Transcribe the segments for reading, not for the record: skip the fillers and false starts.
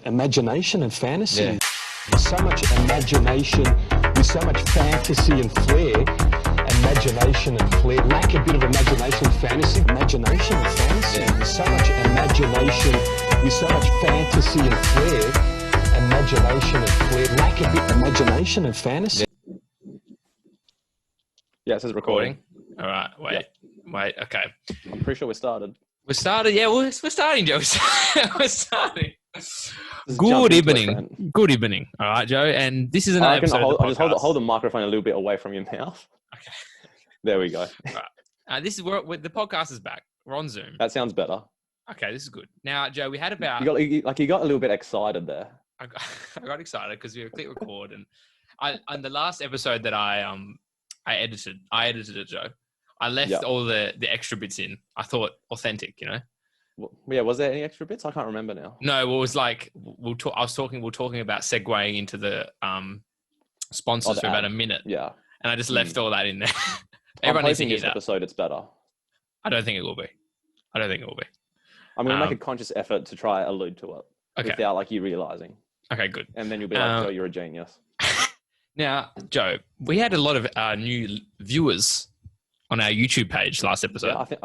Imagination and fantasy. Yeah. There's so much imagination, there's so much fantasy and flair. Imagination and flair. Lack a bit of imagination, fantasy. Imagination and fantasy. Yeah. There's so much imagination, there's so much fantasy and flair. Imagination and flair. Lack a bit of imagination and fantasy. Yeah, it says recording. All right, wait, okay. I'm pretty sure we started. We're starting, Joe. We're starting. Good evening. All right, Joe. And this is another episode of the podcast. Just hold the microphone a little bit away from your mouth. Okay. There we go. All right. This is where the podcast is back. We're on Zoom. That sounds better. Okay, this is good. Now, Joe, we had about... You got a little bit excited there. I got excited because we clicked record, and on the last episode that I edited it, Joe. I left all the extra bits in. I thought authentic, you know. Yeah, was there any extra bits? I can't remember now. No, it was like we're talking about segueing into the sponsors for about a minute. Yeah, and I just left all that in there. Everyone needs to hear that. Episode, it's better. I don't think it will be. I'm going to make a conscious effort to try allude to it without you realizing. Okay, good. And then you'll be like, "Joe, you're a genius." Now, Joe, we had a lot of new viewers on our YouTube page last episode. Yeah, I think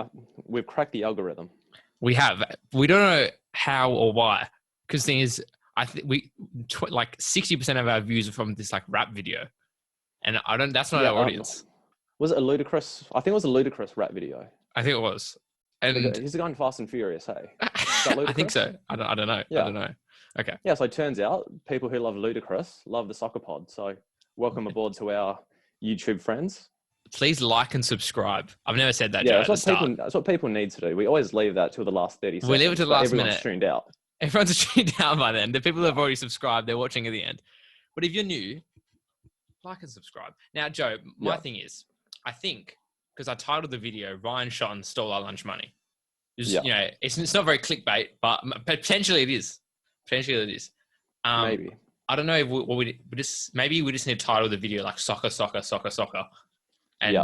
we've cracked the algorithm. We have. We don't know how or why. Because the thing is, I think 60% of our views are from this rap video, and that's not our audience. Was it a ludicrous? I think it was a ludicrous rap video. I think it was. And he's going Fast and Furious, hey? Is that I think so. I don't know. Yeah. I don't know. Okay. Yeah. So it turns out people who love Ludacris love the Sokkah Pod. So welcome aboard to our YouTube friends. Please like and subscribe. I've never said that, Joe, that's what people need to do. We always leave that till the last 30 seconds. We leave it to the last minute. Everyone's tuned out. Everyone's tuned out by then. The people who have already subscribed, they're watching at the end. But if you're new, like and subscribe. Now, Joe, my thing is, I think, because I titled the video, Ryan shot and stole our lunch money. You know, it's not very clickbait, but potentially it is. Maybe. I don't know if maybe we just need to title the video like Sokkah, Sokkah, Sokkah, Sokkah. And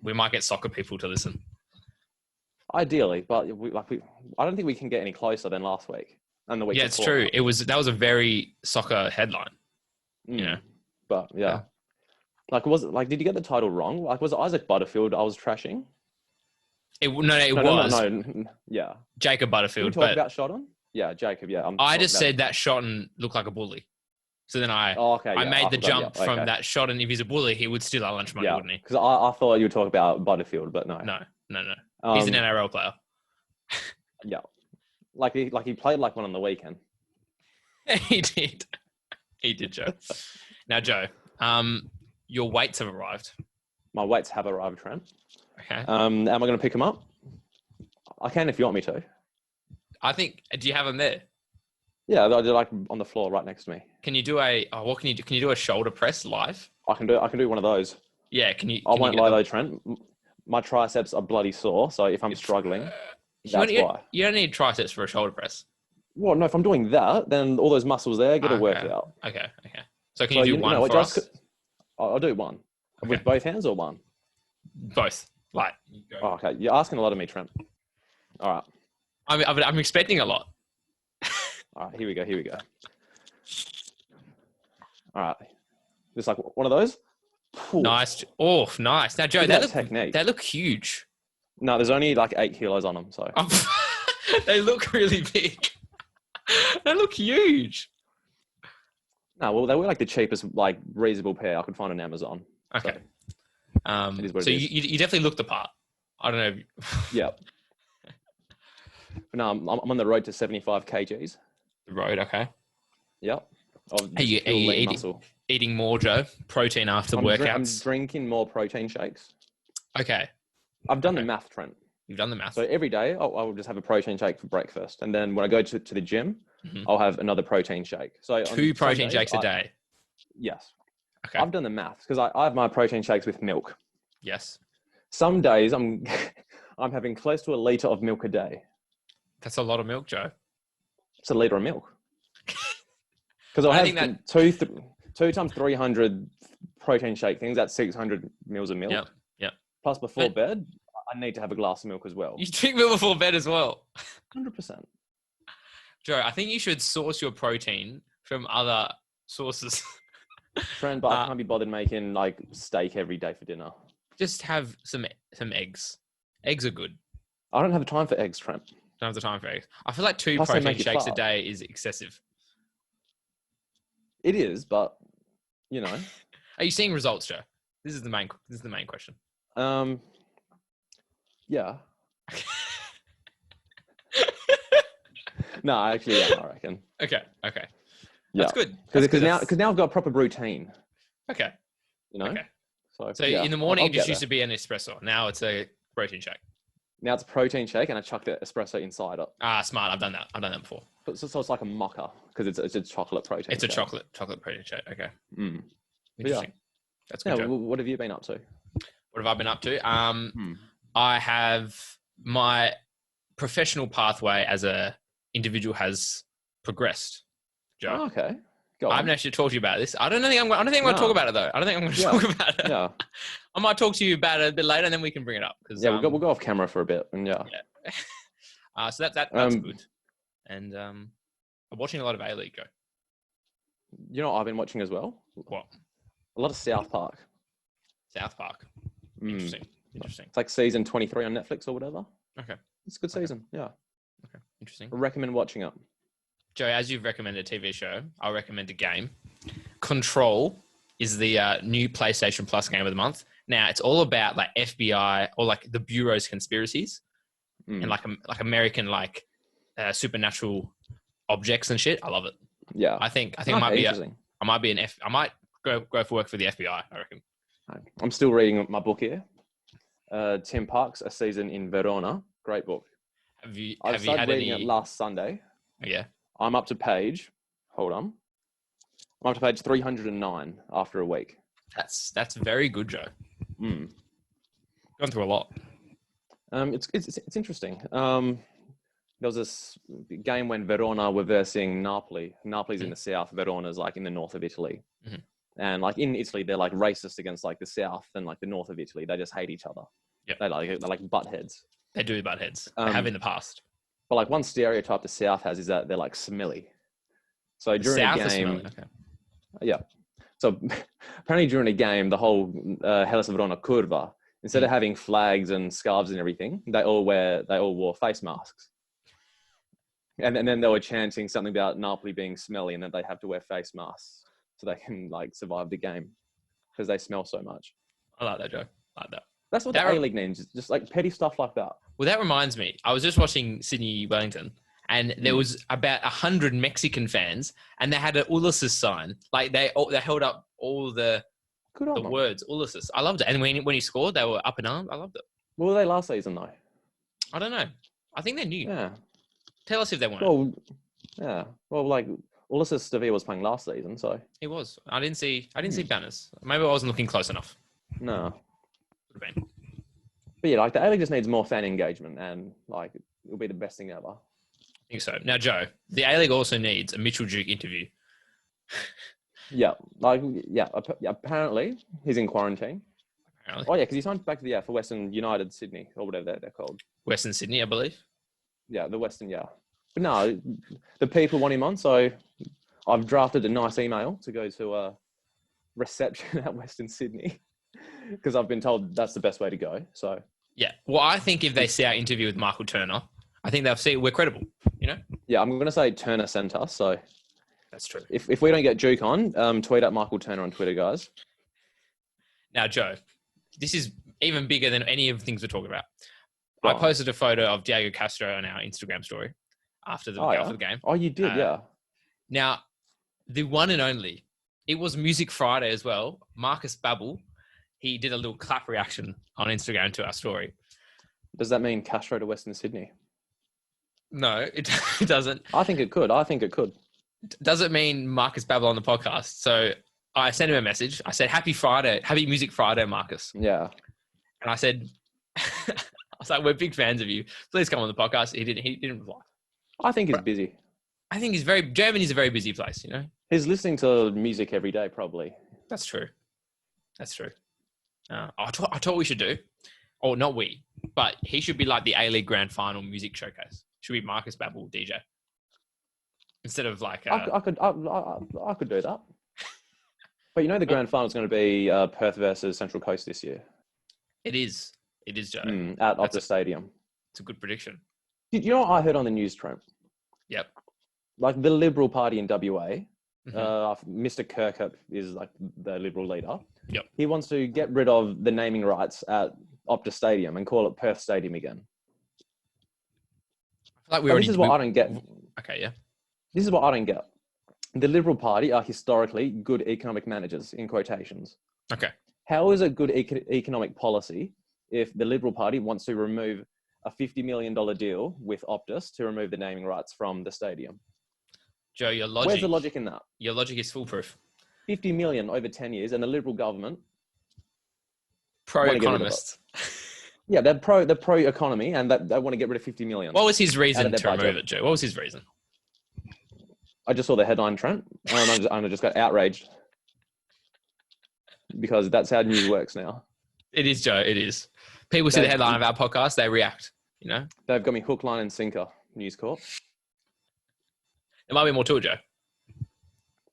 we might get soccer people to listen. Ideally, but I don't think we can get any closer than last week and the week before. It's true. That was a very soccer headline. You know, but did you get the title wrong? Was it Isaac Butterfield I was trashing? It was. No. Yeah. Jacob Butterfield. Did you talk about Shotton? Yeah, Jacob. Yeah. I just said that Shotton looked like a bully. So then I made the jump from that shot, and if he's a bully, he would steal our lunch money, wouldn't he? Because I thought you were talking about Butterfield, but no. No. He's an NRL player. Yeah, he played like one on the weekend. He did, Joe. Now, Joe, your weights have arrived. My weights have arrived, Trent. Okay. Am I going to pick them up? I can if you want me to. I think. Do you have them there? Yeah, they're on the floor right next to me. Can you do can you do a shoulder press live? I can do one of those. Yeah, can you? I won't lie though, Trent. My triceps are bloody sore, so if I'm struggling, that's why. You don't need triceps for a shoulder press. Well, no, if I'm doing that, then all those muscles there get a workout. Okay. So can you do one for us? I'll do one. Okay. With both hands or one? Both. Okay, you're asking a lot of me, Trent. All right. I'm expecting a lot. All right, here we go. All right. Just like one of those. Nice. Oh, nice. Now, Joe, they look huge. No, there's only 8 kilos on them. So they look really big. They look huge. No, well, they were the cheapest, reasonable pair I could find on Amazon. Okay. So you definitely look the part. I don't know. Yeah. No, I'm on the road to 75 kgs. The road, okay. Yep. Are you eating more, Joe? Protein after workouts? I'm drinking more protein shakes. Okay. I've done the math, Trent. You've done the math. So every day I'll just have a protein shake for breakfast. And then when I go to the gym, I'll have another protein shake. So 2 protein shakes a day? Yes. Okay. I've done the math because I have my protein shakes with milk. Yes. Some days I'm having close to a litre of milk a day. That's a lot of milk, Joe. It's a litre of milk. Because I have two times 300 protein shake things. That's 600 mils of milk. Yep. Plus before bed, I need to have a glass of milk as well. You drink milk before bed as well? 100%. Joe, I think you should source your protein from other sources. Friend, but I can't be bothered making like steak every day for dinner. Just have some eggs. Eggs are good. I don't have the time for eggs, Trent. Don't have the time for eggs. I feel like 2 Plus they protein make you shakes a fat. day is excessive. It is, but you know. Are you seeing results, Joe? This is the main question. Yeah. No, actually, yeah, I reckon. Okay. Yeah. That's good. Because now I've got a proper routine. Okay. You know. Okay. So in the morning, I'll it just get used to be an espresso. Now it's a protein shake. Now it's a protein shake, and I chuck the espresso inside it. Smart. I've done that before. So it's like a mocha because it's a chocolate protein. It's a chocolate protein shake. Okay. Mm. Interesting. Yeah. That's good. Yeah. What have you been up to? What have I been up to? I have my professional pathway as a individual has progressed, Joe. Oh, okay. I haven't actually talked to you about this. I don't think I'm going to talk about it though. I don't think I'm going to talk about it. Yeah. I might talk to you about it a bit later, and then we can bring it up. Yeah, we'll go off camera for a bit, and yeah. So that's good. And I'm watching a lot of A-League, Joe. You know what I've been watching as well? What? A lot of South Park. South Park. Interesting. It's like season 23 on Netflix or whatever. Okay. It's a good season. Yeah. Okay. Interesting. I recommend watching it. Joe, as you've recommended a TV show, I'll recommend a game. Control is the new PlayStation Plus game of the month. Now, it's all about like FBI or like the Bureau's conspiracies and like American like supernatural objects and shit. I love it. Yeah. I think I might be I might go for work for the FBI, I reckon. I'm still reading my book here. Tim Parks, A Season in Verona. Great book. I started reading it last Sunday. Yeah. I'm up to page. Hold on. I'm up to page 309 after a week. That's very good, Joe. Gone through a lot. It's interesting. There was this game when Verona were versing Napoli. Napoli's in the south. Verona's like in the north of Italy. Mm-hmm. And like in Italy, they're like racist against like the south and like the north of Italy. They just hate each other. Yep. They're like butt heads. They do butt heads. They have in the past. But like one stereotype the south has is that they're like smelly. So during a game, yeah. So apparently during a game, the whole Hellas Verona Curva, instead of having flags and scarves and everything, they all wore face masks. And then they were chanting something about Napoli being smelly and that they have to wear face masks so they can like survive the game because they smell so much. I like that, Joe. I like that. That's what the A-League needs, just like petty stuff like that. Well, that reminds me. I was just watching Sydney Wellington, and there was about 100 Mexican fans, and they had an Ulysses sign. Like they held up all the words Ulysses. I loved it. And when he scored, they were up in arms. I loved it. What were they last season though? I don't know. I think they're new. Yeah. Tell us if they weren't. Well, yeah. Well, like Ulysses Sevilla was playing last season, so he was. I didn't see banners. Maybe I wasn't looking close enough. No. Could have been. But yeah, like the A-League just needs more fan engagement, and like it'll be the best thing ever. I think so. Now, Joe, the A-League also needs a Mitchell Duke interview. Yeah. Apparently he's in quarantine. Apparently. Oh yeah, because he signed back to for Western United Sydney or whatever they're called. Western Sydney, I believe. Yeah, the Western. Yeah, but no, the people want him on, so I've drafted a nice email to go to a reception at Western Sydney because I've been told that's the best way to go. So yeah, well, I think if they see our interview with Michael Turner, I think they'll see we're credible. You know. Yeah, I'm going to say Turner sent us. So that's true. If we don't get Duke on, tweet at Michael Turner on Twitter, guys. Now, Joe, this is even bigger than any of the things we're talking about. I posted a photo of Diego Castro on our Instagram story after the game. Oh, you did, yeah. Now, the one and only, it was Music Friday as well. Marcus Babbel, he did a little clap reaction on Instagram to our story. Does that mean Castro to Western Sydney? No, it doesn't. I think it could. Does it mean Marcus Babbel on the podcast? So I sent him a message. I said, Happy Music Friday, Marcus. Yeah. And I said, I was like, we're big fans of you. Please come on the podcast. He didn't reply. I think he's busy. I think Germany's a very busy place, you know? He's listening to music every day, probably. That's true. I thought what we should do, or not we, but he should be like the A-League Grand Final music showcase. Should be Marcus Babbel, DJ. instead of like. I could do that. But you know the grand final is going to be Perth versus Central Coast this year. It is, Joe. At Optus Stadium. It's a good prediction. You know what I heard on the news, Trent? Yep. Like the Liberal Party in WA, Mr. Kirkup is like the Liberal leader. Yep. He wants to get rid of the naming rights at Optus Stadium and call it Perth Stadium again. I feel like this is what I don't get. Okay, yeah. This is what I don't get. The Liberal Party are historically good economic managers, in quotations. Okay. How is it good economic policy if the Liberal Party wants to remove a $50 million deal with Optus to remove the naming rights from the stadium? Joe, your logic... Where's the logic in that? Your logic is foolproof. 50 million over 10 years and the Liberal government... Pro-economist. Yeah, they're pro-economy and they want to get rid of 50 million. What was his reason to remove it, Joe? What was his reason? I just saw the headline, Trent, and I just got outraged. Because that's how news works now. It is, Joe. It is. People see the headline of our podcast, they react, you know? They've got me hook, line and sinker, News Corp. There might be more to it, Joe.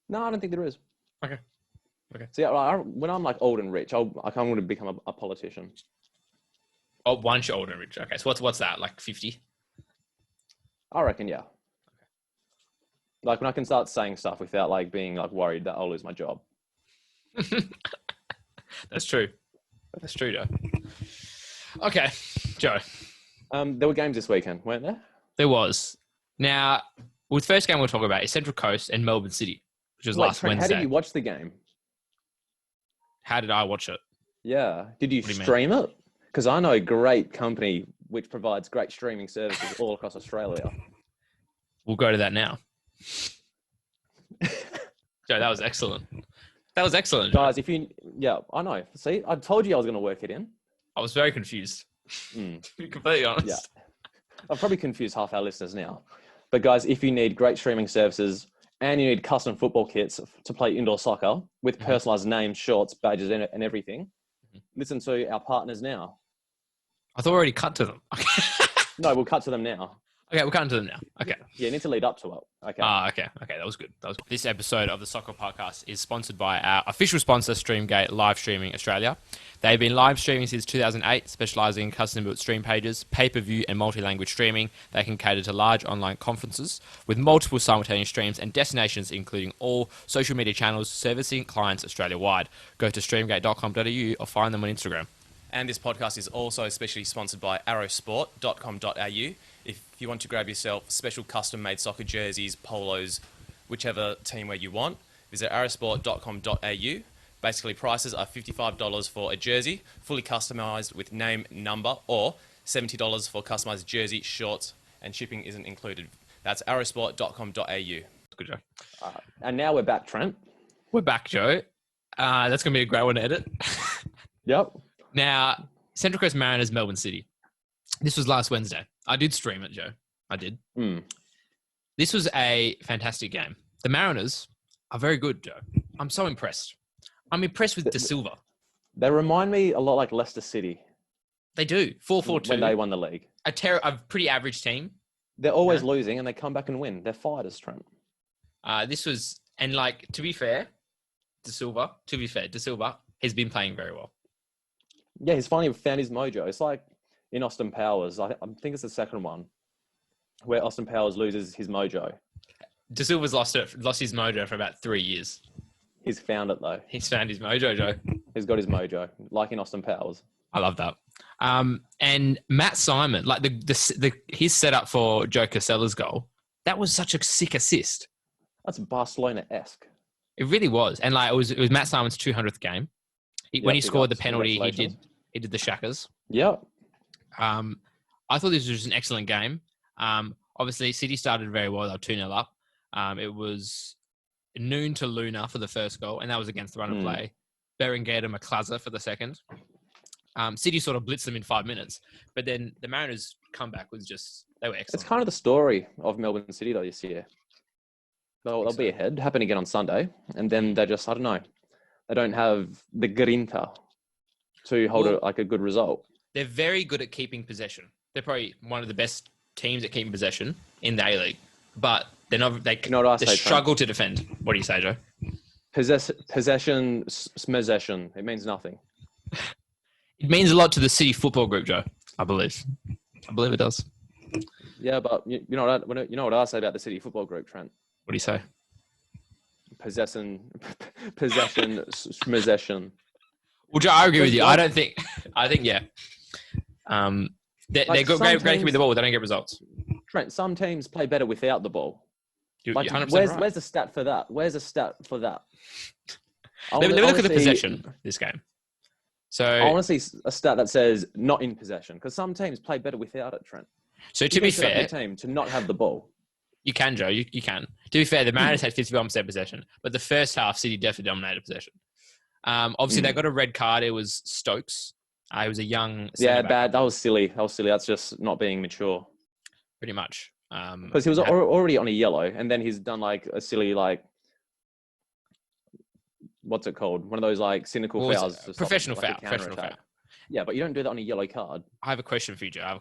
No, I don't think there is. Okay. See, when I'm like old and rich, I'm going to become a politician. Oh, once you're old and rich. Okay, so what's that, like 50? I reckon, yeah. Like when I can start saying stuff without like being like worried that I'll lose my job. That's true. That's true, Joe. Okay, Joe. There were games this weekend, weren't there? There was. Now, the first game we'll talk about is Central Coast and Melbourne City, which was last Wednesday. How did you watch the game? How did I watch it? Yeah. Did you stream it? Because I know a great company which provides great streaming services all across Australia. We'll go to that now. Joe, that was excellent. That was excellent. Guys, I know. See, I told you I was going to work it in. I was very confused. To be completely honest. Yeah. I've probably confused half our listeners now. But guys, if you need great streaming services and you need custom football kits to play indoor soccer with personalized names, shorts, badges, and everything, listen to our partners now. I thought we already cut to them. No, we'll cut to them now. Okay, we're cutting to them now. Okay. Yeah, you need to lead up to it. Okay. Okay. That was good. This episode of the Sokkah Podcast is sponsored by our official sponsor, Streamgate Live Streaming Australia. They've been live streaming since 2008, specialising in custom-built stream pages, pay-per-view and multi-language streaming. They can cater to large online conferences with multiple simultaneous streams and destinations, including all social media channels, servicing clients Australia-wide. Go to streamgate.com.au or find them on Instagram. And this podcast is also especially sponsored by arrowsport.com.au. If you want to grab yourself special custom-made soccer jerseys, polos, whichever team where you want, visit arrowsport.com.au. Basically, prices are $55 for a jersey, fully customised with name, number, or $70 for customised jersey, shorts, and shipping isn't included. That's arrowsport.com.au. Good, Joe. And now we're back, Trent. We're back, Joe. That's going to be a great one to edit. Yep. Now, Central Coast Mariners, Melbourne City. This was last Wednesday. I did stream it, Joe. I did. This was a fantastic game. The Mariners are very good, Joe. I'm so impressed. I'm impressed with De Silva. They remind me a lot like Leicester City. They do. 4-4-2. When they won the league. A pretty average team. They're always losing and they come back and win. They're fighters, Trent. To be fair, De Silva has been playing very well. Yeah, he's finally found his mojo. It's like in Austin Powers. I think it's the second one where Austin Powers loses his mojo. De Silva's lost his mojo for about 3 years. He's found it though. He's found his mojo, Joe. He's got his mojo, like in Austin Powers. I love that. And Matt Simon, like his setup for Joe Casella's goal, that was such a sick assist. That's Barcelona-esque. It really was, and like it was Matt Simon's 200th game. When he scored the penalty, he did the shackers. Yep. I thought this was just an excellent game. Obviously, City started very well. They were 2-0 up. It was noon to Luna for the first goal, and that was against the run of play. Berenguer to McClazza for the second. City sort of blitzed them in 5 minutes, but then the Mariners' comeback was they were excellent. It's kind of the story of Melbourne City though this year. They'll be ahead, happen again on Sunday, and then they just, I don't know, they don't have the grinta to hold a good result. They're very good at keeping possession. They're probably one of the best teams at keeping possession in the A-League, but They're not. They struggle to defend. What do you say, Joe? Possession, possession. It means nothing. It means a lot to the City Football Group, Joe. I believe it does. Yeah, but you know what I say about the City Football Group, Trent? What do you say? Possession. Well, Joe, I agree with you. I think, yeah. They're great with the ball, but they don't get results. Trent, some teams play better without the ball. You're 100% right. Where's the stat for that? Let me look at the possession this game. So I want to see a stat that says not in possession, because some teams play better without it, Trent. So to be fair, team to not have the ball. You can, Joe. You can. To be fair, the Mariners had 51% possession, but the first half, City definitely dominated possession. Obviously, they got a red card. It was Stokes. He was a young. Yeah, bad. That was silly. That's just not being mature. Pretty much. Because he was already on a yellow, and then he's done like a silly what's it called? One of those like cynical fouls. Professional foul. Yeah, but you don't do that on a yellow card. I have a question for you, Joe.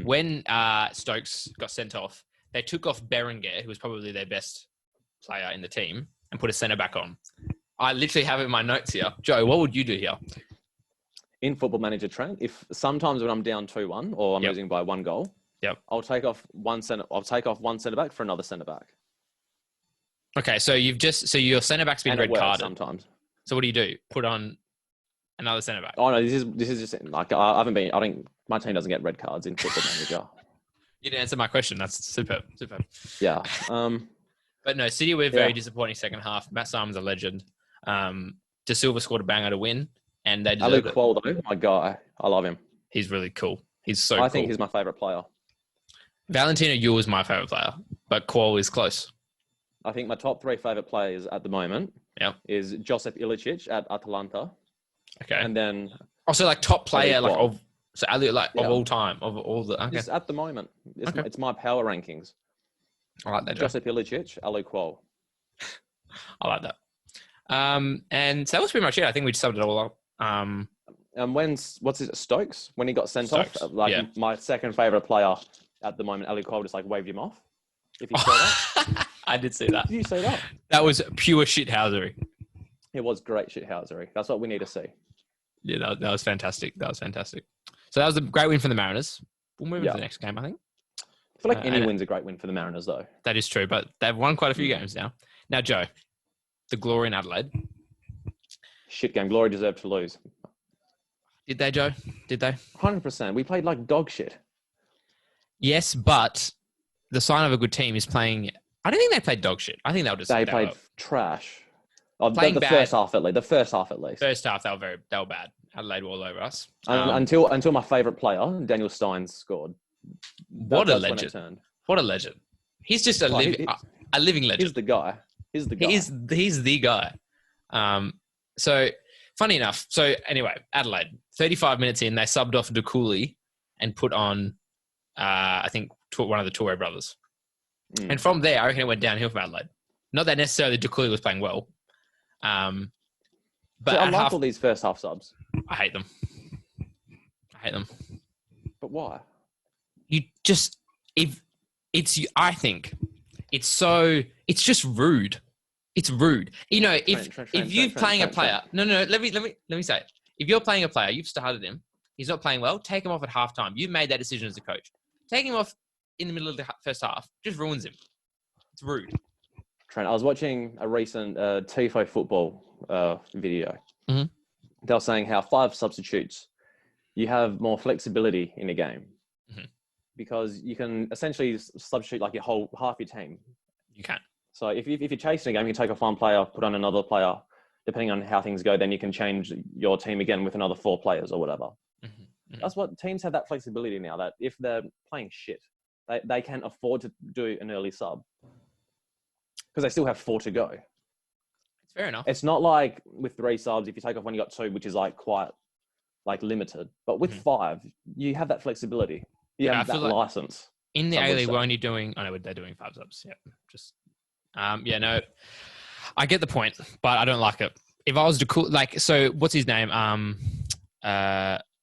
When Stokes got sent off, they took off Berenguer, who was probably their best player in the team, and put a centre back on. I literally have it in my notes here. Joe, what would you do here? In Football Manager, Trent, if sometimes when I'm down 2-1 or I'm losing by 1 goal, I'll take off one centre back for another centre back. Okay, so your centre back's been red carded sometimes. So what do? Put on another centre back? Oh no, this is just like I think my team doesn't get red cards in Football Manager. You didn't answer my question. That's superb. Yeah. But no, City were very disappointing second half. Matt Simon's a legend. De Silva scored a banger to win, and they deserved it. Qual, though, my guy, I love him. He's really cool. He's so cool. I think he's my favourite player. Valentino Yu is my favourite player, but Qual is close. I think my top 3 favourite players at the moment is Josip Ilicic at Atalanta. Okay. And then... Also, like, top player, like, of all time, of all the... Okay. Just at the moment. It's my power rankings. I like that, Josip Ilicic, Alu Qual. I like that. And so that was pretty much it. I think we just summed it all up. And Stokes? When he got sent off, my second favourite player at the moment, Ali Cole, just like waved him off. If you saw that. I did see that. Did you see that? That was pure shithousery. It was great shithousery. That's what we need to see. Yeah, that was fantastic. So that was a great win for the Mariners. We'll move into the next game, I think. I feel like any win's a great win for the Mariners, though. That is true, but they've won quite a few games now. Now, Joe, the Glory in Adelaide. Shit game. Glory deserved to lose. Did they, Joe? Did they? 100%. We played like dog shit. Yes, but the sign of a good team is playing... I don't think they played dog shit. I think they played trash. Playing the bad. First half at least. First half, they were bad. Adelaide were all over us. Until my favourite player, Daniel Steins, scored. What a legend. What a legend. He's just a living legend. He's the guy. He's the guy. So, funny enough. So, anyway, Adelaide, 35 minutes in, they subbed off De Cooley and put on, I think, one of the Toure brothers. And from there, I reckon it went downhill from Adelaide. Not that necessarily De Cooley was playing well. But I like all these first half subs. I hate them. But why? I think it's just rude. It's rude. You know, if you're playing a player, no, let me say it. If you're playing a player, you've started him. He's not playing well. Take him off at halftime. You've made that decision as a coach. Taking him off in the middle of the first half just ruins him. It's rude. Trent, I was watching a recent TIFO football video. Mm-hmm. They were saying how 5 substitutes, you have more flexibility in a game because you can essentially substitute like half your team. You can. So if you're chasing a game, you take off one player, put on another player. Depending on how things go, then you can change your team again with another 4 players or whatever. That's what teams have, that flexibility now, that if they're playing shit, they can afford to do an early sub because they still have 4 to go. It's fair enough. It's not like with 3 subs, if you take off when you got 2, which is like quite like limited. But with 5, you have that flexibility. You have that license. In the A-League, we're only doing... I know they're doing 5 subs. Yeah, just... no, I get the point, but I don't like it. If I was to so what's his name?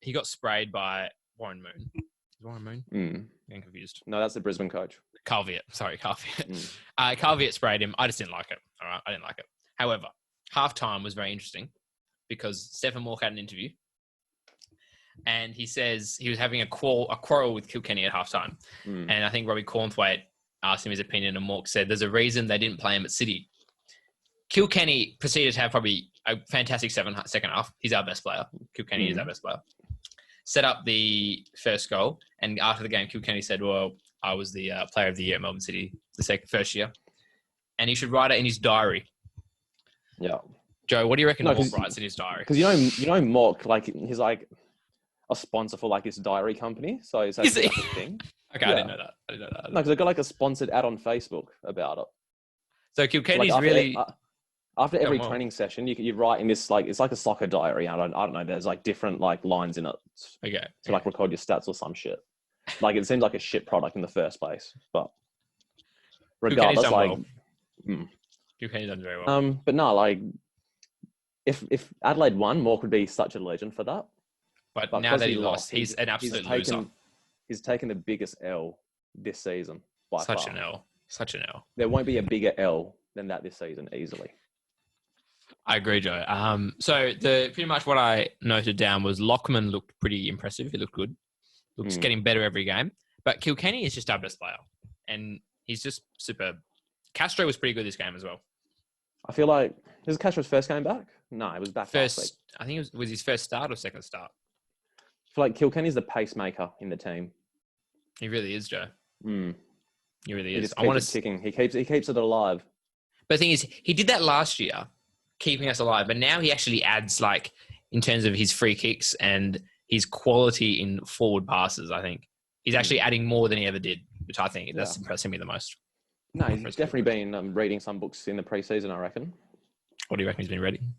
He got sprayed by Warren Moon. Is Warren Moon? I'm getting confused. No, that's the Brisbane coach. Carl Viet. Sorry, Carl Viet. Carl Viet sprayed him. I just didn't like it. All right, I didn't like it. However, halftime was very interesting because Stephen Moore had an interview, and he says he was having a quarrel with Kilkenny at halftime, and I think Robbie Cornthwaite asked him his opinion, and Mork said there's a reason they didn't play him at City. Kilkenny proceeded to have probably a fantastic second half. He's our best player. Kilkenny is our best player. Set up the first goal, and after the game, Kilkenny said, well, I was the player of the year at Melbourne City the first year. And he should write it in his diary. Yeah. Joe, what do you reckon Mork writes in his diary? Because you know Mork, like, he's like a sponsor for like his diary company. So it's actually like a thing. Okay, yeah. I didn't know that. No, because they've got like a sponsored ad on Facebook about it. So Kilkenny's so, like, really... After every training session, you write in this, like, it's like a soccer diary. I don't know. There's like different like lines in it. Okay. To like record your stats or some shit. Like, it seems like a shit product in the first place, but regardless, like, Kilkenny's done very well. But no, like, if Adelaide won, Mork would be such a legend for that. But now that he lost, he's an absolute loser. He's taken the biggest L this season by far. Such an L. There won't be a bigger L than that this season, easily. I agree, Joe. So pretty much what I noted down was Lockman looked pretty impressive. He looked good. Looks getting better every game. But Kilkenny is just our best player. And he's just superb. Castro was pretty good this game as well. I feel like... Was Castro's first game back? No, it was back last week. I think it was his first start or second start. I feel like Kilkenny's the pacemaker in the team. He really is, Joe. He really is. I want to kicking. He keeps it alive. But the thing is, he did that last year, keeping us alive. But now he actually adds, like, in terms of his free kicks and his quality in forward passes, I think. He's actually adding more than he ever did, which I think that's impressing me the most. No, he's definitely been reading some books in the preseason, I reckon. What do you reckon he's been reading?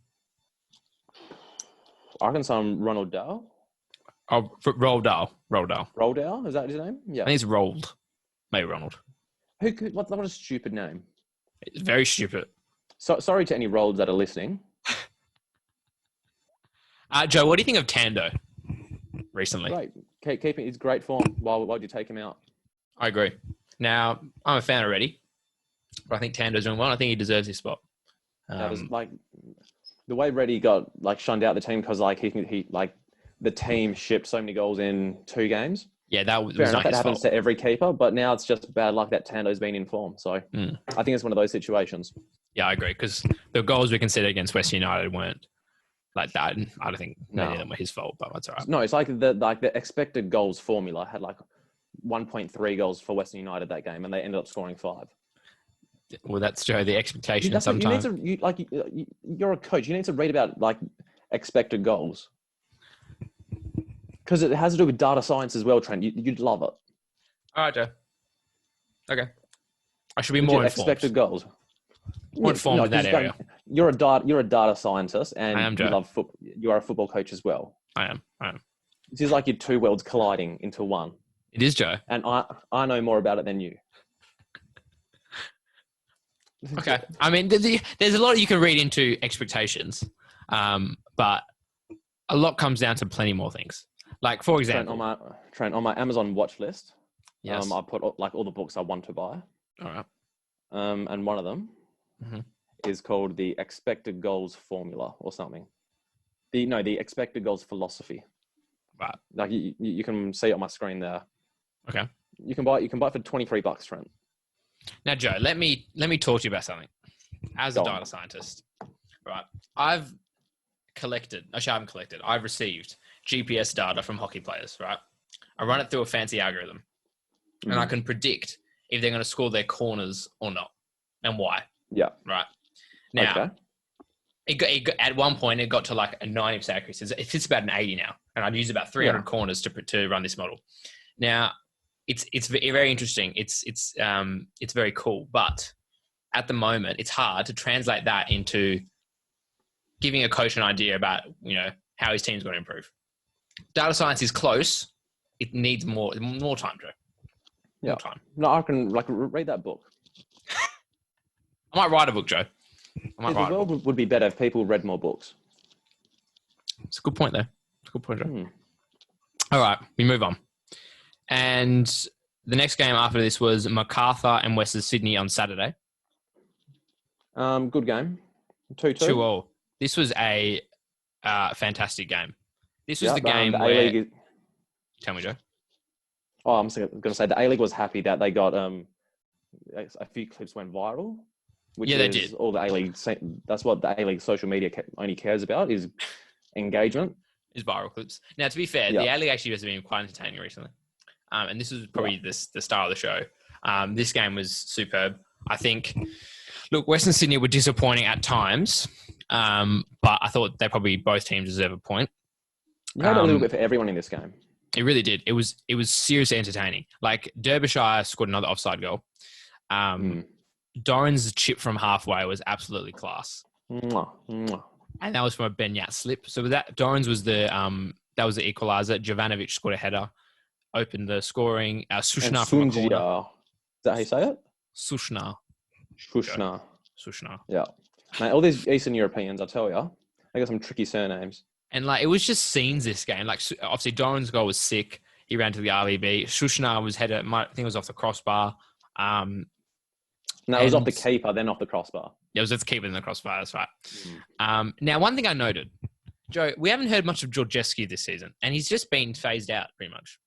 I reckon some Ronald Dahl. Oh, Roald Dahl. Roald Dahl? Is that his name? Yeah. I think it's Roald. Maybe Ronald. What a stupid name. It's very stupid. So, sorry to any Rolds that are listening. Joe, what do you think of Tando recently? Great. Keeping his great form. Why would you take him out? I agree. Now, I'm a fan already, but I think Tando's doing well. I think he deserves his spot. That was like the way Reddy got like shunned out the team because like he like the team shipped so many goals in 2 games. Yeah, that was fair enough. Not that his happens fault. to every keeper, but now it's just bad luck that Tando's been in form. So I think it's one of those situations. Yeah, I agree because the goals we conceded against Western United weren't like that. I don't think many of them were his fault, but that's all right. No, it's like the expected goals formula had like 1.3 goals for Western United that game, and they ended up scoring 5. Well, that's Joe. The expectation sometimes. You're a coach. You need to read about like expected goals because it has to do with data science as well, Trent. You'd love it. All right, Joe. Okay. I should be more informed. Expected goals. More informed in that area. You're a data scientist, and I am, Joe. You love football. You are a football coach as well. I am. This is like your 2 worlds colliding into one. It is, Joe. And I know more about it than you. Okay. I mean, there's a lot you can read into expectations, but a lot comes down to plenty more things. Like, for example... Trent, on my Amazon watch list, yes. I put like all the books I want to buy. All right. And one of them is called the Expected Goals Formula or something. The Expected Goals Philosophy. Right. Like you can see it on my screen there. Okay. You can buy it for $23, Trent. Now, Joe, let me talk to you about something. As a data scientist, right? I've received GPS data from hockey players, right? I run it through a fancy algorithm, and I can predict if they're going to score their corners or not, and why. Yeah. Right. Now, at one point, it got to like a 90% accuracy. It's about an 80 now, and I'd use about 300 corners to run this model. Now, it's very interesting. It's very cool, but at the moment, it's hard to translate that into giving a coach an idea about how his team's going to improve. Data science is close. It needs more time, Joe. More time. No, I can read that book. I might write a book, Joe. The world would be better if people read more books. It's a good point, though. It's a good point, Joe. All right, we move on. And the next game after this was Macarthur and Western Sydney on Saturday. Good game. 2-2. 2-2. This was a fantastic game. This was the game the where... A-League... Tell me, Joe. Oh, I'm going to say the A-League was happy that they got a few clips went viral. Which they did. All the A-League... That's what the A-League social media only cares about is engagement. Is viral clips. Now, to be fair, the A-League actually has been quite entertaining recently. And this was probably the star of the show. This game was superb. I think... Look, Western Sydney were disappointing at times, but I thought both teams deserve a point. You had a little bit for everyone in this game. It really did. It was seriously entertaining. Like Derbyshire scored another offside goal. Doran's chip from halfway was absolutely class. Mwah, mwah. And that was from a Ben Yat slip. So with that, Doran's was the equaliser. Jovanovic scored a header, opened the scoring. Sushna from a corner. Is that how you say it? Sushna. Yeah. Mate, all these Eastern Europeans, I tell you, they got some tricky surnames. And it was just scenes this game. Obviously, Doran's goal was sick. He ran to the RBB. Shushna was headed, I think it was off the crossbar. No, it was off the keeper, then off the crossbar. Yeah, it was the keeper, then the crossbar. That's right. Now, one thing I noted, Joe, we haven't heard much of Georgescu this season, and he's just been phased out pretty much.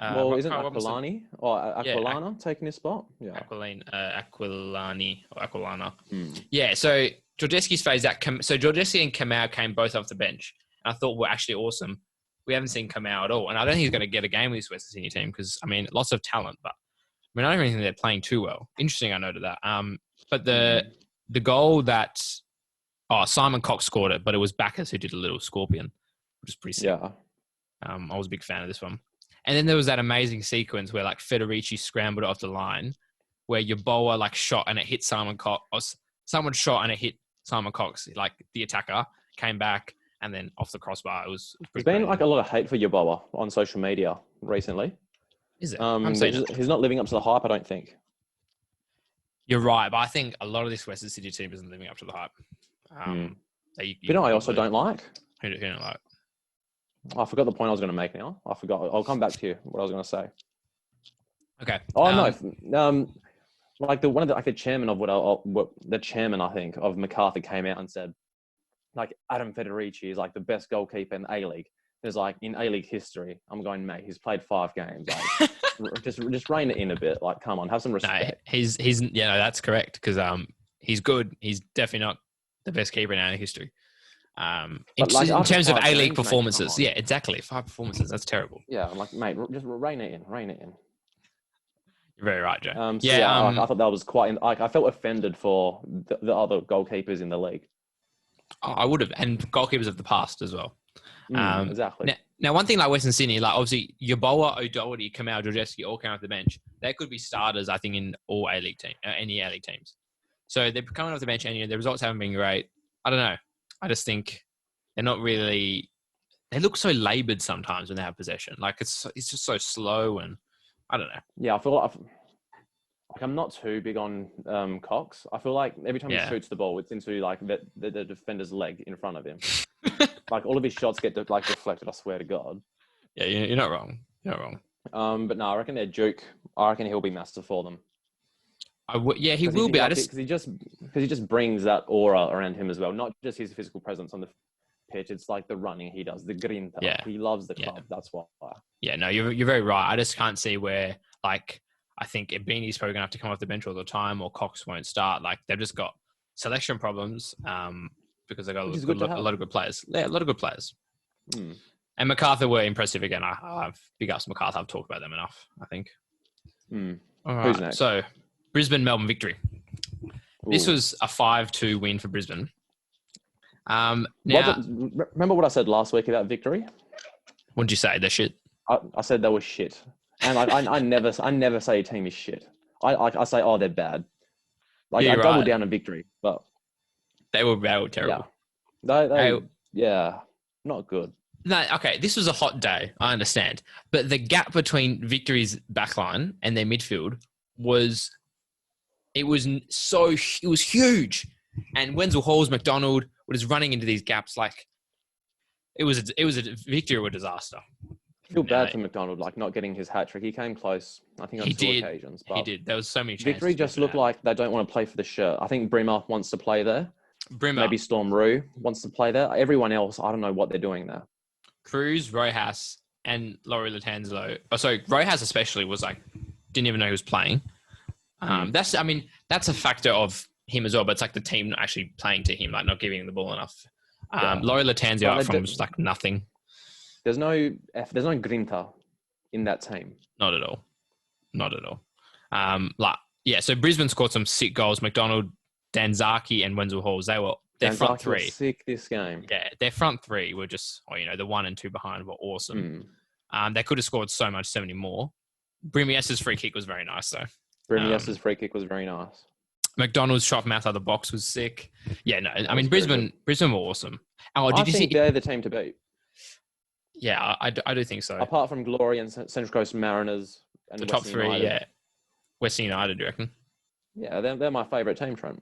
Isn't Aquilani or Aquilana taking his spot? Yeah, Aquilani or Aquilana. Yeah, so Georgescu's phased out. So Georgescu and Kamau came both off the bench. And I thought were actually awesome. We haven't seen Kamau at all, and I don't think he's going to get a game with this Western Sydney team because lots of talent, but I don't even think they're playing too well. Interesting, I noted that. But the goal that Simon Cox scored it, but it was Bacchus who did a little scorpion, which is pretty sick. Yeah. I was a big fan of this one. And then there was that amazing sequence where Federici scrambled off the line, where Yeboah shot and it hit Simon Cox. Or someone shot and it hit Simon Cox, the attacker came back and then off the crossbar. It was There's been a lot of hate for Yeboah on social media recently. Is it? He's not living up to the hype, I don't think. You're right, but I think a lot of this Western City team isn't living up to the hype. I also don't like. Who don't like? I forgot the point I was going to make now. I forgot. I'll come back to you. What I was going to say. Okay. No. The chairman of the chairman I think of MacArthur came out and said, Adam Federici is the best goalkeeper in the A-League. There's in A-League history. I'm going, mate. He's played 5 games. Just rein it in a bit. Come on, have some respect. No, he's that's correct because he's good. He's definitely not the best keeper in A-League history. In terms of A-League performances, yeah, exactly. 5 performances, that's terrible. Yeah, I'm mate, just rein it in. You're very right, Joe. I thought that was quite. I felt offended for the other goalkeepers in the league. I would have, and goalkeepers of the past as well. Exactly. Now, one thing Western Sydney, obviously Yeboah, O'Doherty, Kamau, Georgescu all came off the bench. They could be starters, I think, in all A-League team, any A-League teams. So they're coming off the bench, and the results haven't been great. I don't know. I just think they're not really. They look so laboured sometimes when they have possession. It's just so slow, and I don't know. Yeah, I feel I'm not too big on Cox. I feel every time he shoots the ball, it's into the defender's leg in front of him. All of his shots get deflected. I swear to God. Yeah, you're not wrong. You're not wrong. But no, I reckon they're Duke. I reckon he'll be master for them. He will be. Because he just brings that aura around him as well. Not just his physical presence on the pitch. It's the running he does, the grinta. Yeah. He loves the club. That's why. Yeah, no, you're very right. I just can't see where I think Beanie's probably gonna have to come off the bench all the time, or Cox won't start. They've just got selection problems because they've got a lot of good players. Yeah, a lot of good players. And MacArthur were impressive again. I've big ups MacArthur. I've talked about them enough, I think. All right. Who's next? So Brisbane, Melbourne victory. This was a 5-2 win for Brisbane. Now, remember what I said last week about victory? What did you say? They're shit. I said they were shit, and I never say a team is shit. I say they're bad. I double down on victory, but they were terrible. Yeah, not good. No, okay. This was a hot day. I understand, but the gap between Victory's backline and their midfield was huge. And Wenzel Halls, McDonald was running into these gaps it was a Victory or a disaster. feel bad for McDonald, like not getting his hat trick. He came close, I think, on two occasions. But he did. There was so many chances. Victory just looked like they don't want to play for the shirt. I think Brimmer wants to play there. Maybe Storm Roo wants to play there. Everyone else, I don't know what they're doing there. Cruz, Rojas, and Laurie Latanzalo. Oh, sorry, Rojas especially was like, didn't even know he was playing. That's a factor of him as well, but it's like the team not actually playing to him, like not giving him the ball enough. Laurie Latanzalo up from was like nothing. There's no grinta in that team. Not at all. So Brisbane scored some sick goals. McDonald, Danzaki, and Wenzel Halls. Their front three. Sick this game. Yeah, their front three were just, the 1 and 2 behind were awesome. They could have scored so much, 70 more. Brimies's free kick was very nice though. Brimies's free kick was very nice. McDonald's shot from outside the box was sick. Yeah, no, I mean Brisbane were awesome. I think they're the team to beat. Yeah, I do think so. Apart from Glory and Central Coast Mariners and the top three, United. yeah. Western United, do you reckon? Yeah, they're my favourite team, Trent.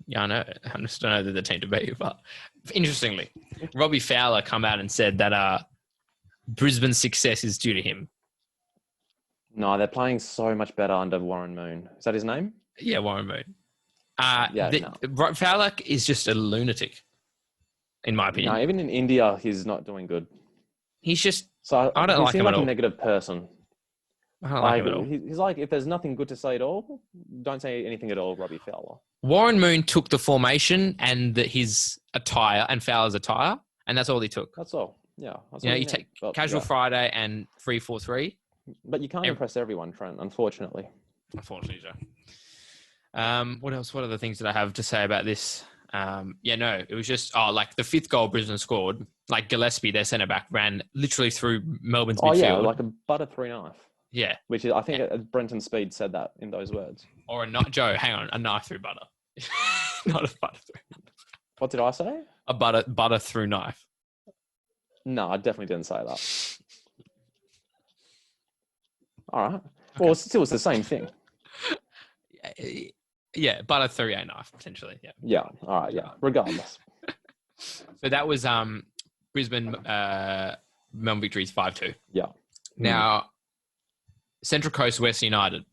Yeah, I know. I just don't know they're the team to beat. But interestingly, Robbie Fowler come out and said that Brisbane's success is due to him. No, they're playing so much better under Warren Moon. Is that his name? Yeah, Warren Moon. Fowler is just a lunatic, in my opinion. No, even in India, he's not doing good. He's just... So I don't like him at all. He's a negative person. I don't like him at all. He's like, if there's nothing good to say at all, don't say anything at all, Robbie Fowler. Warren Moon took the formation and his attire and Fowler's attire, and that's all he took. That's all. Yeah. You take Casual Friday and 3-4-3. But you can't impress everyone, Trent, unfortunately. Unfortunately, Joe. What else? What other things did I have to say about this? It was just, like the 5th goal Brisbane scored, like Gillespie, their centre-back, ran literally through Melbourne's midfield. Oh, yeah, like a butter through knife. Yeah. Which is, I think Brenton Speed said that in those words. Or a knife through butter. Not a butter through. What did I say? A butter through knife. No, I definitely didn't say that. All right. Okay. Well, it still was the same thing. Yeah, butter through a knife, potentially. Yeah. Yeah. All right. Yeah. Regardless. So that was Brisbane Melbourne victories 5-2. Yeah. Now, Central Coast Western United.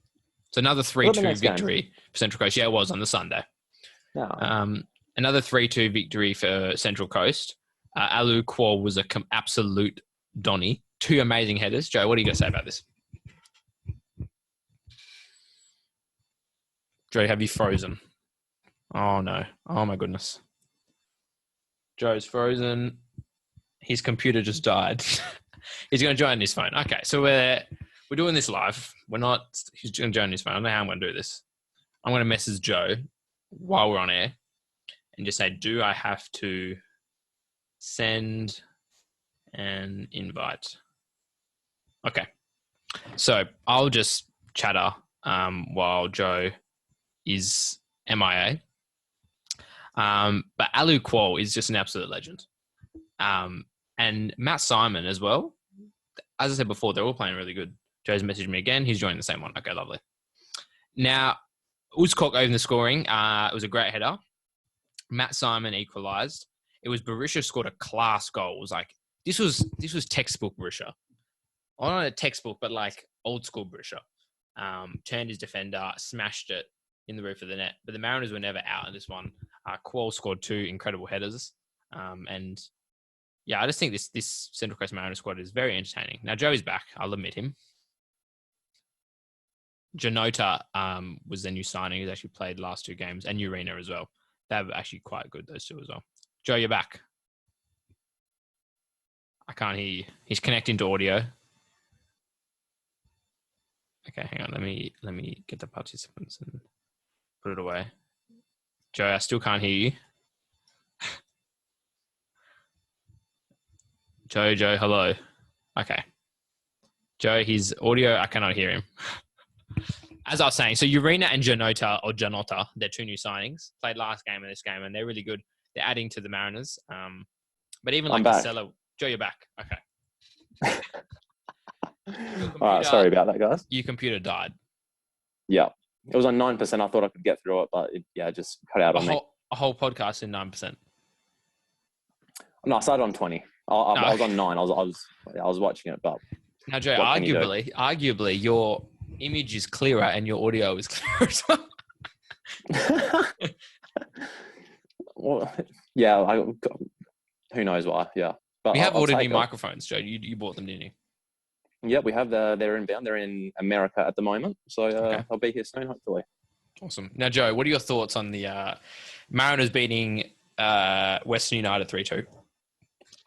It's another 3-2 victory for Central Coast. Yeah, it was on the Sunday. No. Another 3-2 victory for Central Coast. Alu Kwol was an absolute Donny. 2 amazing headers. Joe, what are you going to say about this? Joe, have you frozen? Oh, no. Oh, my goodness. Joe's frozen. His computer just died. He's going to join his phone. Okay, so we're doing this live. He's going to join his phone. I don't know how I'm going to do this. I'm going to message Joe while we're on air and just say, do I have to send an invite? Okay. So I'll just chatter while Joe is MIA. But Alu Kwol is just an absolute legend. And Matt Simon as well. As I said before, they're all playing really good. Joe's messaged me again. He's joining the same one. Okay, lovely. Now, Uzcock opened the scoring. It was a great header. Matt Simon equalised. It was Berisha scored a class goal. It was like, this was textbook Berisha. Well, not a textbook, but like old school Berisha. Turned his defender, smashed it in the roof of the net. But the Mariners were never out in this one. Kwol scored 2 incredible headers. And yeah, I just think this Central Coast Mariners squad is very entertaining. Now, Joey's back. I'll admit him. Janota was the new signing. He's actually played the last 2 games. And Urena as well. They're actually quite good, those 2 as well. Joe, you're back. I can't hear you. He's connecting to audio. Okay, hang on. Let me get the participants and put it away. Joe, I still can't hear you. Joe, hello. Okay. Joe, his audio, I cannot hear him. As I was saying, so Urena and Janota, they're 2 new signings, played last game and this game, and they're really good. They're adding to the Mariners. But even like Casella, Joe, you're back. Okay. All right, sorry about that, guys. Your computer died. Yeah. It was on 9%. I thought I could get through it, but it just cut out on me. A whole podcast in 9%. No, I started on 20. I was on 9. I was watching it, but Now, Joe, arguably, your image is clearer and your audio is clearer as well. Well, who knows why? Yeah, but we have ordered new microphones, Joe. You bought them, didn't you? Yeah, we have. They're inbound. They're in America at the moment, so they'll be here soon, hopefully. Awesome. Now, Joe, what are your thoughts on the Mariners beating Western United 3-2?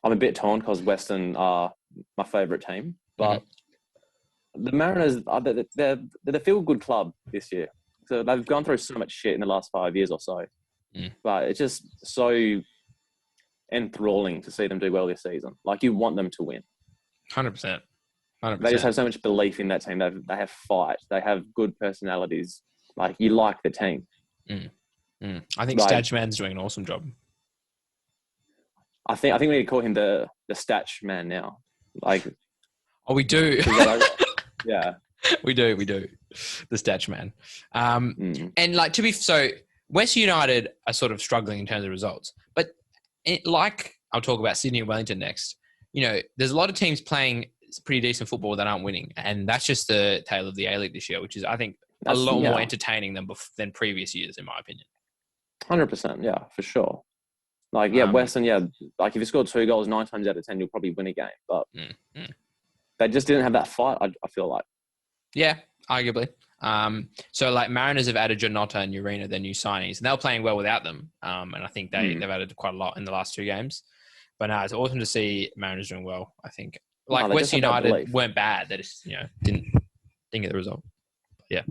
I'm a bit torn because Western are my favourite team, but the Mariners they're the feel-good club this year. So they've gone through so much shit in the last 5 years or so, but it's just so enthralling to see them do well this season. Like, you want them to win. 100%. They just have so much belief in that team. They have fight. They have good personalities. Like, you like the team. I think Statchman's doing an awesome job. I think we need to call him the Statch man now. Like, we do. Yeah, we do. The Statch man. And like, West United are sort of struggling in terms of results, but I'll talk about Sydney and Wellington next. You know, there's a lot of teams playing pretty decent football that aren't winning, and that's just the tale of the A-League this year, which is, I think, a lot more entertaining than previous years, in my opinion. 100%, yeah, for sure. Like, Western, like, if you score 2 goals 9 times out of 10, you'll probably win a game, but they just didn't have that fight, I feel like. Yeah, arguably. So, like, Mariners have added Janota and Urena, their new signings, and they were playing well without them, and I think they've added quite a lot in the last 2 games. But no, it's awesome to see Mariners doing well, I think. Like, West United weren't bad. They just, didn't get the result. Yeah.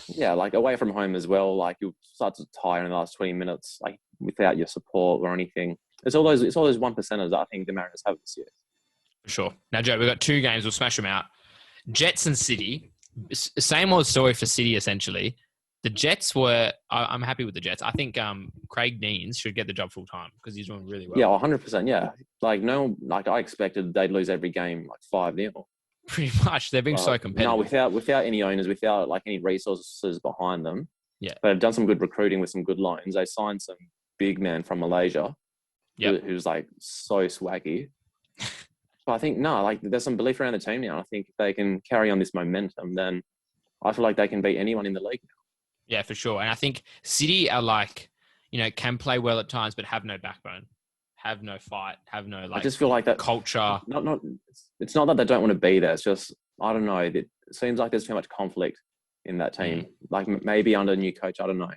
Yeah, like, away from home as well, like, you'll start to tire in the last 20 minutes, like, without your support or anything. It's all those 1%ers that I think the Mariners have this year. For sure. Now, Joe, we've got 2 games. We'll smash them out. Jets and City. Same old story for City, essentially. The Jets I'm happy with the Jets. I think Craig Deans should get the job full time because he's doing really well. Yeah, 100%. Yeah. Like, I expected they'd lose every game like 5-0. Pretty much. They're being so competitive. No, without any owners, without like any resources behind them. Yeah. But they've done some good recruiting with some good loans. They signed some big man from Malaysia who's like so swaggy. But I think, there's some belief around the team now. I think if they can carry on this momentum, then I feel like they can beat anyone in the league now. Yeah, for sure. And I think City are like, can play well at times, but have no backbone, have no fight, have no I just feel like that culture. It's not that they don't want to be there. It's just, I don't know. It seems like there's too much conflict in that team. Like, maybe under a new coach, I don't know.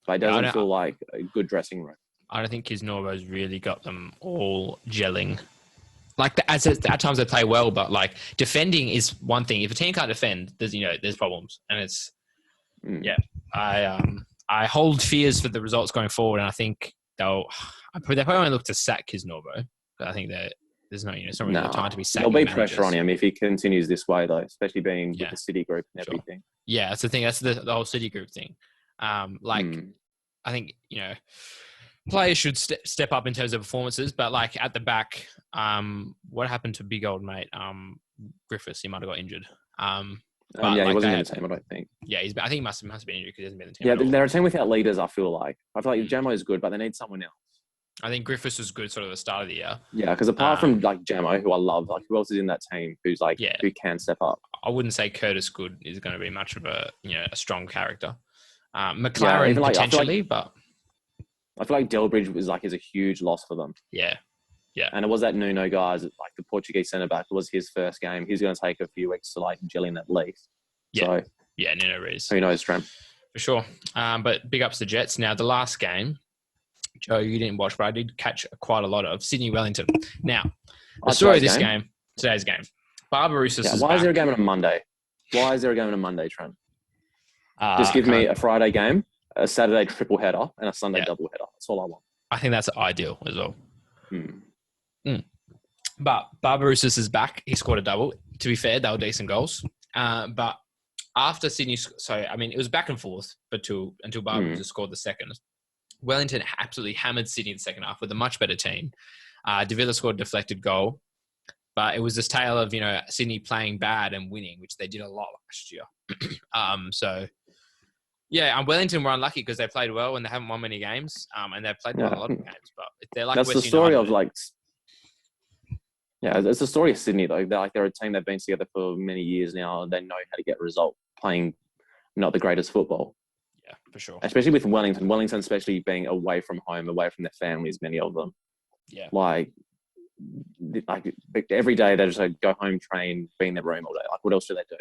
But it doesn't feel like a good dressing room. I don't think Kisnorbo's really got them all gelling. Like, at times they play well, but like, defending is one thing. If a team can't defend, there's problems, and it's I hold fears for the results going forward, and I think they probably only look to sack Kisnorbo. But I think that there's it's not really the time to be sacking. There'll be pressure on him if he continues this way, though, especially being with the City group and everything. Yeah, that's the thing. That's the whole City group thing. I think players should step up in terms of performances, but like at the back, what happened to big old mate Griffiths? He might have got injured. He wasn't in the team, I don't think. Yeah, I think he must have been injured because he hasn't been in the Yeah, team. they're a team without leaders, I feel like. Jamo is good, but they need someone else. I think Griffiths was good sort of the start of the year. Yeah, because apart from like Jamo, who I love, like, who else is in that team who's like who can step up? I wouldn't say Curtis Good is going to be much of a a strong character. McLaren potentially, but I feel like Delbridge is a huge loss for them. Yeah. And it was that Nuno guy, like the Portuguese centre back. It was his first game. He's going to take a few weeks to like gel in at least. Yeah. So, Nuno Reis. Who knows, Trent? For sure. But big ups to the Jets. Now, the last game, Joe, you didn't watch, but I did catch quite a lot of Sydney Wellington. Now, the story of this game, today's game, Barbarouses is why back. Is there a game on a Monday? Why is there a game on a Monday, Trent? Just give me a Friday game, a Saturday triple header, and a Sunday double header. That's all I want. I think that's ideal as well. But Barbarouses is back. He scored a double. To be fair, they were decent goals. But after Sydney, it was back and forth until Barbarouses scored the second. Wellington absolutely hammered Sydney in the second half with a much better team. De Villa scored a deflected goal. But it was this tale of, Sydney playing bad and winning, which they did a lot last year. And Wellington were unlucky because they played well and they haven't won many games. And they've played well in a lot of games. But they're like that's West the story United. of like. Yeah, it's the story of Sydney though. They're a team that've been together for many years now. They know how to get a result playing not the greatest football. Yeah, for sure. Especially with Wellington. Wellington, especially being away from home, away from their families, many of them. Yeah. Like every day they just go home, train, be in their room all day. Like what else do they do?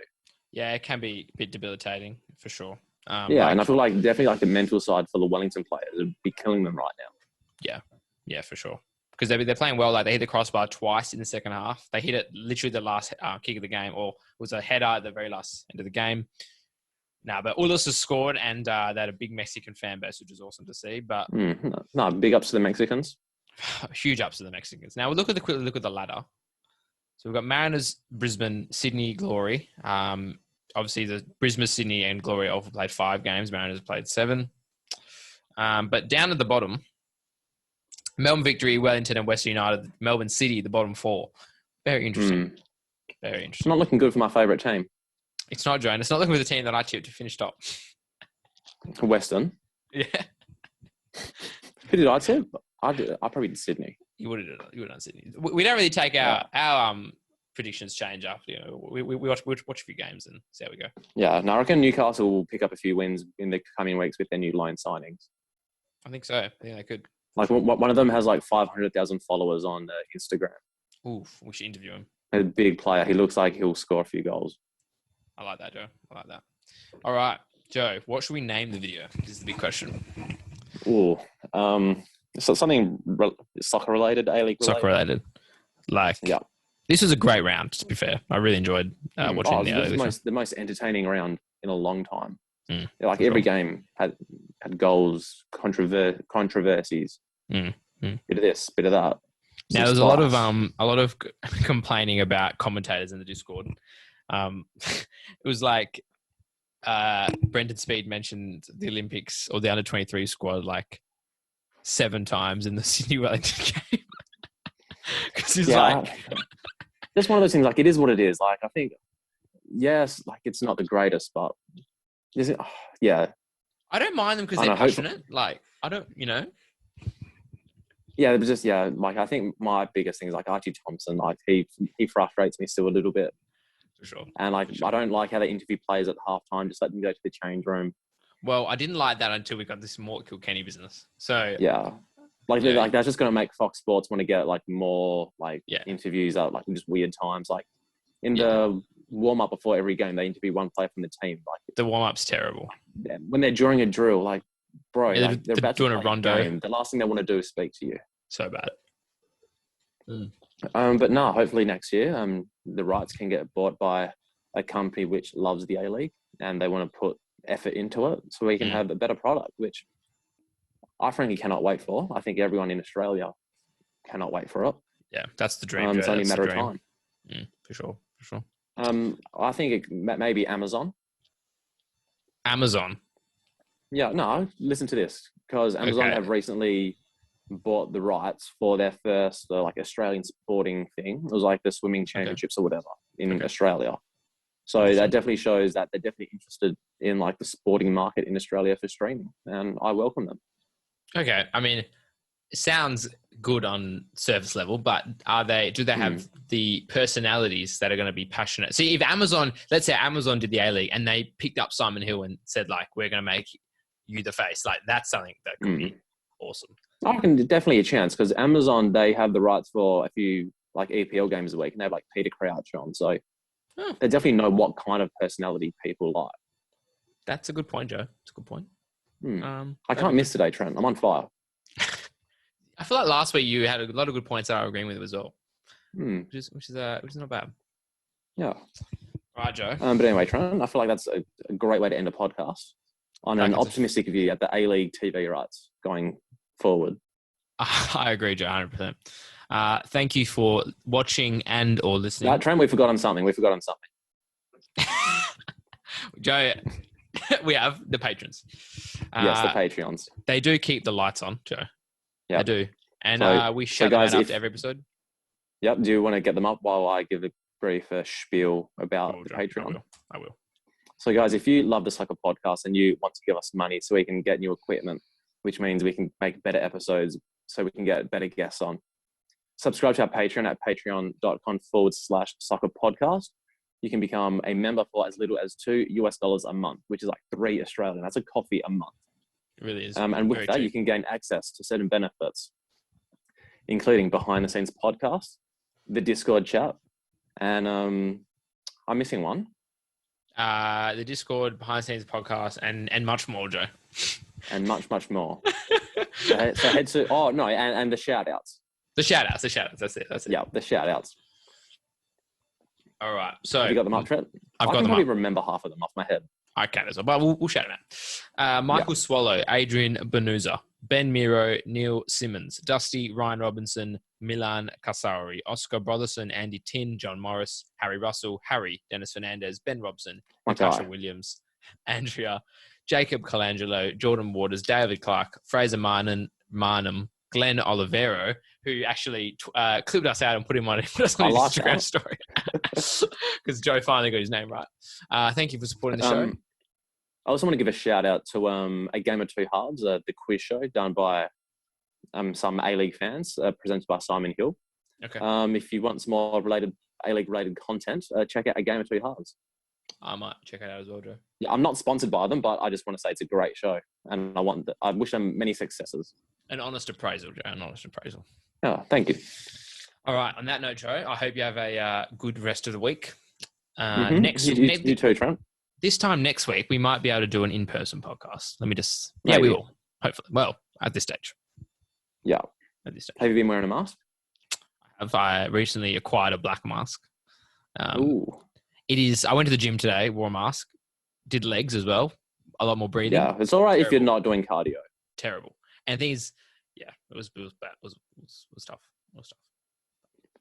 Yeah, it can be a bit debilitating for sure. And I feel like definitely like the mental side for the Wellington players would be killing them right now. Yeah, for sure. Because they're playing well. Like they hit the crossbar twice in the second half. They hit it literally the last kick of the game, or it was a header at the very last end of the game. But Ulis has scored, and they had a big Mexican fan base, which is awesome to see. But big ups to the Mexicans. Huge ups to the Mexicans. Now we'll quickly look at the ladder. So we've got Mariners, Brisbane, Sydney, Glory. Obviously, the Brisbane, Sydney, and Glory all played 5 games. Mariners played 7. But down at the bottom, Melbourne Victory, Wellington, and Western United. Melbourne City, the bottom 4. Very interesting. Very interesting. It's not looking good for my favourite team. It's not, Joe. And it's not looking for the team that I tipped to finish top. Western. Yeah. Who did I tip? I probably did Sydney. You would have done Sydney. We don't really take our predictions change after, we watch a few games and see how we go. Yeah, no, I reckon Newcastle will pick up a few wins in the coming weeks with their new loan signings. I think so. I think they could. Like one of them has like 500,000 followers on Instagram. Oof, we should interview him. A big player. He looks like he'll score a few goals. I like that, Joe. I like that. All right, Joe, what should we name the video? This is the big question. Ooh, so something soccer related, A-League related. Soccer related. Yeah. This was a great round, to be fair. I really enjoyed watching the A-League. The most entertaining round in a long time. Every game had goals, controversies. Bit of this, bit of that. Now there's a lot of complaining about commentators in the Discord. It was like Brendan Speed mentioned the Olympics or the under 23 squad like 7 times in the Sydney Wellington game. Because he's just one of those things. Like it is what it is. Like I think, yes, like it's not the greatest, but is it? Yeah. I don't mind them because they're passionate. Like I don't, Yeah, it was just Like I think my biggest thing is like Archie Thompson. Like he frustrates me still a little bit. For sure. And I don't like how they interview players at halftime. Just let them go to the change room. Well, I didn't like that until we got this Mort Kilkenny business. So yeah, like that's just going to make Fox Sports want to get like more interviews at like just weird times. Like in the warm up before every game, they interview one player from the team. Like the warm up's terrible. When they're during a drill, like bro, they're about doing to a rondo. The last thing they want to do is speak to you. So bad. But no, hopefully next year, the rights can get bought by a company which loves the A-League and they want to put effort into it so we can have a better product, which I frankly cannot wait for. I think everyone in Australia cannot wait for it. Yeah, that's the dream. It's only a matter of time. For sure. I think maybe Amazon. Amazon? Yeah, no, listen to this. Because Amazon have recently bought the rights for their first like Australian sporting thing. It was like the swimming championships or whatever in Australia. So that definitely shows that they're definitely interested in like the sporting market in Australia for streaming, and I welcome them. Okay, I mean, it sounds good on surface level, but do they have the personalities that are going to be passionate? See, if Amazon, let's say Amazon did the A-League and they picked up Simon Hill and said like, we're going to make you the face, like that's something that could be awesome. I reckon definitely a chance because Amazon, they have the rights for a few like EPL games a week and they have like Peter Crouch on. So they definitely know what kind of personality people like. That's a good point, Joe. It's a good point. I can't miss today, Trent. I'm on fire. I feel like last week you had a lot of good points that I agree with as well, which is not bad. Yeah. All right, Joe. But anyway, Trent, I feel like that's a great way to end a podcast on an optimistic view at the A-League TV rights going forward. I agree, Joe, 100%. Thank you for watching and or listening. No, Trent, we've forgotten something. Joe, we have the patrons. Yes, the Patreons. They do keep the lights on, Joe. Yeah, they do. And we shout them out after every episode. Yep. Do you want to get them up while I give a brief spiel about the Patreon? I will. So, guys, if you love the Sokkah Podcast and you want to give us money so we can get new equipment, which means we can make better episodes so we can get better guests on, subscribe to our Patreon at patreon.com/Sokkah Podcast. You can become a member for as little as $2 a month, which is like $3 Australian. That's a coffee a month. It really is. And with that, you can gain access to certain benefits, including behind the scenes podcasts, the Discord chat, and I'm missing one. The Discord, behind the scenes podcast, and much more, Joe. And much, much more. so head to, and the shout outs. The shout outs. That's it. Yeah, the shout outs. All right. So have you got them up, Trent? I can probably remember half of them off my head. I can as well, but we'll shout them out. Michael Swallow, Adrian Benuza, Ben Miro, Neil Simmons, Dusty, Ryan Robinson, Milan Kasari, Oscar Brotherson, Andy Tin, John Morris, Harry Russell, Harry, Dennis Fernandez, Ben Robson, Natasha Williams, Andrea, Jacob Colangelo, Jordan Waters, David Clark, Fraser Marnham, Glenn Olivero, who actually clipped us out and put us on his Instagram story because Joe finally got his name right. Thank you for supporting the show. I also want to give a shout out to A Game of Two Halves, the quiz show done by some A-League fans, presented by Simon Hill. Okay. If you want some more A-League related content, check out A Game of Two Halves. I might check it out as well, Joe. Yeah, I'm not sponsored by them, but I just want to say it's a great show, and I wish them many successes. An honest appraisal, Joe. An honest appraisal. Oh, thank you. All right. On that note, Joe, I hope you have a good rest of the week. You too, Trent. This time next week, we might be able to do an in-person podcast. We will. Hopefully. Well, at this stage. Yeah. At this stage. Have you been wearing a mask? I recently acquired a black mask. Ooh. I went to the gym today, wore a mask, did legs as well. A lot more breathing. Yeah, it's all right if you're not doing cardio. Terrible. And the thing is, it was bad. It was tough. It was tough.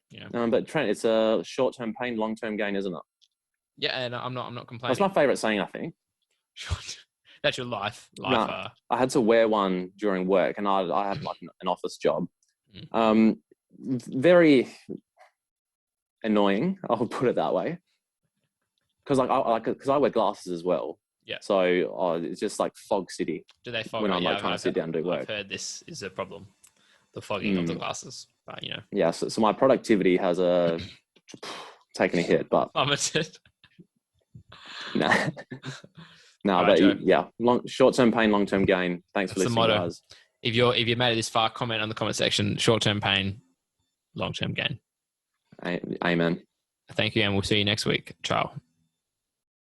Yeah. But Trent, it's a short-term pain, long-term gain, isn't it? Yeah, and I'm not complaining. That's my favorite saying, I think. That's your life. I had to wear one during work, and I had like an office job. Very annoying. I'll put it that way. Because I wear glasses as well. Yeah. So it's just like fog city. Do they fog? When I'm trying to sit down and do work. I've heard this is a problem. The fogging of the glasses, but Yeah. So my productivity has taken a hit, but plummeted. short-term pain, long-term gain. Thanks for listening, guys. If you made it this far, comment on the comment section. Short-term pain, long-term gain. Amen. Thank you, and we'll see you next week. Ciao.